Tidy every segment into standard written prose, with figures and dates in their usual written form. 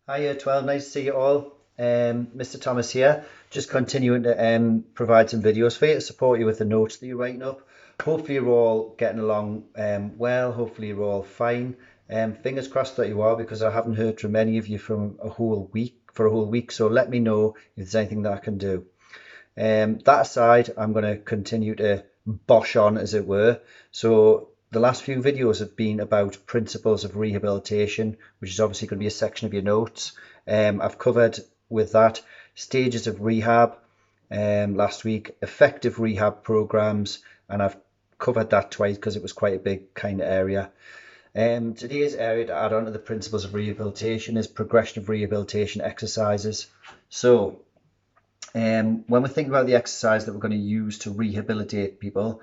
Hi, Y12. Nice to see you all. Mr. Thomas here. Just continuing to provide some videos for you to support you with the notes that you're writing up. Hopefully, you're all getting along well. Hopefully, you're all fine. Fingers crossed that you are, because I haven't heard from any of you from a whole week. So let me know if there's anything that I can do. That aside, I'm going to continue to bosh on, as it were. So the last few videos have been about principles of rehabilitation, which is obviously going to be a section of your notes. I've covered with that stages of rehab last week, effective rehab programs, and I've covered that twice because it was quite a big kind of area. Today's area to add on to the principles of rehabilitation is progression of rehabilitation exercises. So when we think about the exercise that we're going to use to rehabilitate people,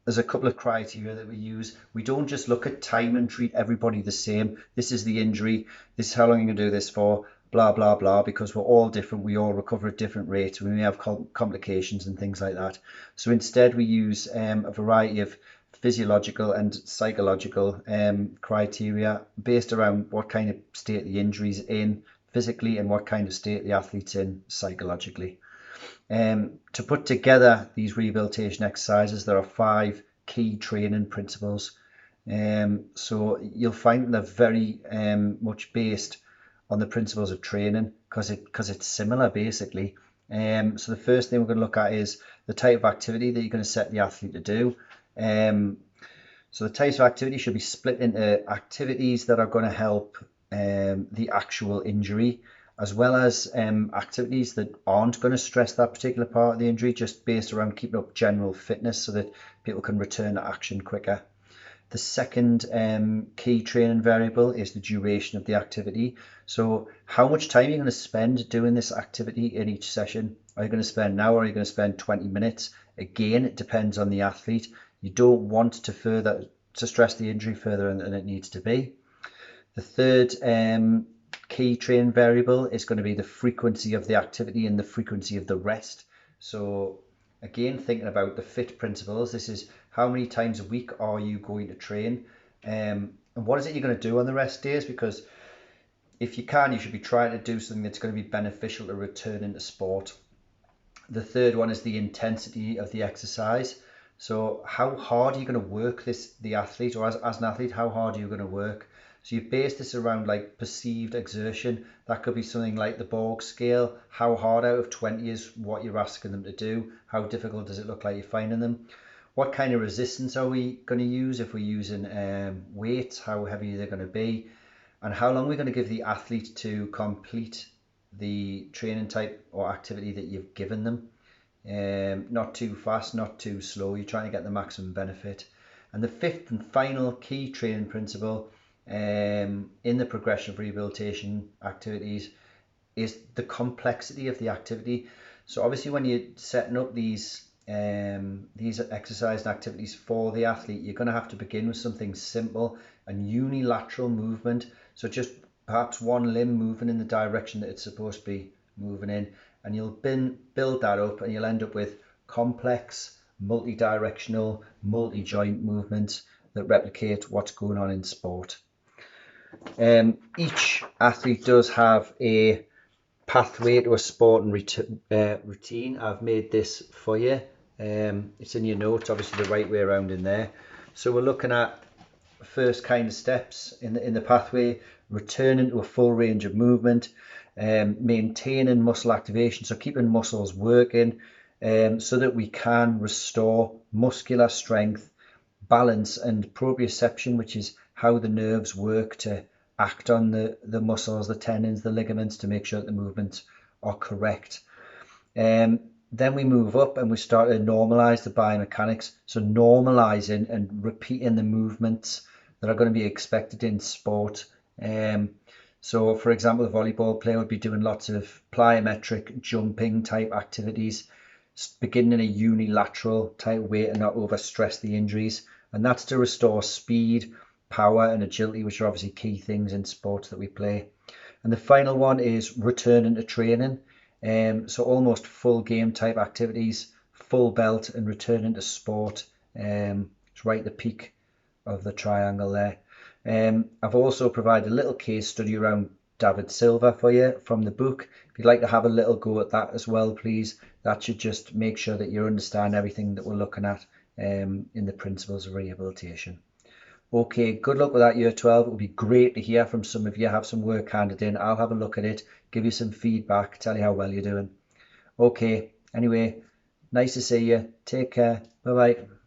there's a couple of criteria that we use. We don't just look at time and treat everybody the same. This is the injury. This is how long you're going to do this for, blah, blah, blah, because we're all different. We all recover at different rates. We may have complications and things like that. So instead, we use a variety of physiological and psychological criteria based around what kind of state the injury is in physically and what kind of state the athlete's in psychologically. To put together these rehabilitation exercises, there are 5 key training principles. So you'll find they're very much based on the principles of training because it's similar basically. So the first thing we're going to look at is the type of activity that you're going to set the athlete to do. So the types of activity should be split into activities that are going to help the actual injury, as well as activities that aren't going to stress that particular part of the injury, just based around keeping up general fitness so that people can return to action quicker. The second key training variable is the duration of the activity. So how much time are you going to spend doing this activity in each session? Are you going to spend an hour? Are you going to spend 20 minutes? Again, it depends on the athlete. You don't want to stress the injury further than it needs to be. The third key training variable is going to be the frequency of the activity and the frequency of the rest. So again, thinking about the FIT principles, this is how many times a week are you going to train, and what is it you're going to do on the rest days, because if you can, you should be trying to do something that's going to be beneficial to return into sport. The third one is the intensity of the exercise. So how hard are you going to work the athlete, or as an athlete, how hard are you going to work? So you base this around like perceived exertion. That could be something like the Borg scale. How hard out of 20 is what you're asking them to do? How difficult does it look like you're finding them? What kind of resistance are we going to use? If we're using weights, how heavy are they going to be? And how long are we going to give the athlete to complete the training type or activity that you've given them? Not too fast, not too slow. You're trying to get the maximum benefit. And the fifth and final key training principle in the progression of rehabilitation activities is the complexity of the activity. So obviously when you're setting up these exercise and activities for the athlete, you're going to have to begin with something simple and unilateral movement. So just perhaps one limb moving in the direction that it's supposed to be moving in, and you'll build that up and you'll end up with complex, multi-directional, multi-joint movements that replicate what's going on in sport. Each athlete does have a pathway to a sport and routine. I've made this for you. It's in your notes, obviously the right way around in there. So we're looking at first kind of steps in the pathway: returning to a full range of movement, maintaining muscle activation, so keeping muscles working, so that we can restore muscular strength, balance, and proprioception, which is how the nerves work to act on the muscles, the tendons, the ligaments, to make sure that the movements are correct. Then we move up and we start to normalize the biomechanics, so normalizing and repeating the movements that are going to be expected in sport. So for example, the volleyball player would be doing lots of plyometric jumping type activities, beginning in a unilateral type way to not overstress the injuries, and that's to restore speed, power, and agility, which are obviously key things in sports that we play. And the final one is returning to training. So almost full game type activities, full belt, and returning to sport. It's right at the peak of the triangle there. I've also provided a little case study around David Silva for you from the book. If you'd like to have a little go at that as well, please, that should just make sure that you understand everything that we're looking at in the principles of rehabilitation. Okay, good luck with that year 12. It would be great to hear from some of you, have some work handed in. I'll have a look at it, give you some feedback, tell you how well you're doing. Okay, anyway, nice to see you. Take care. Bye-bye.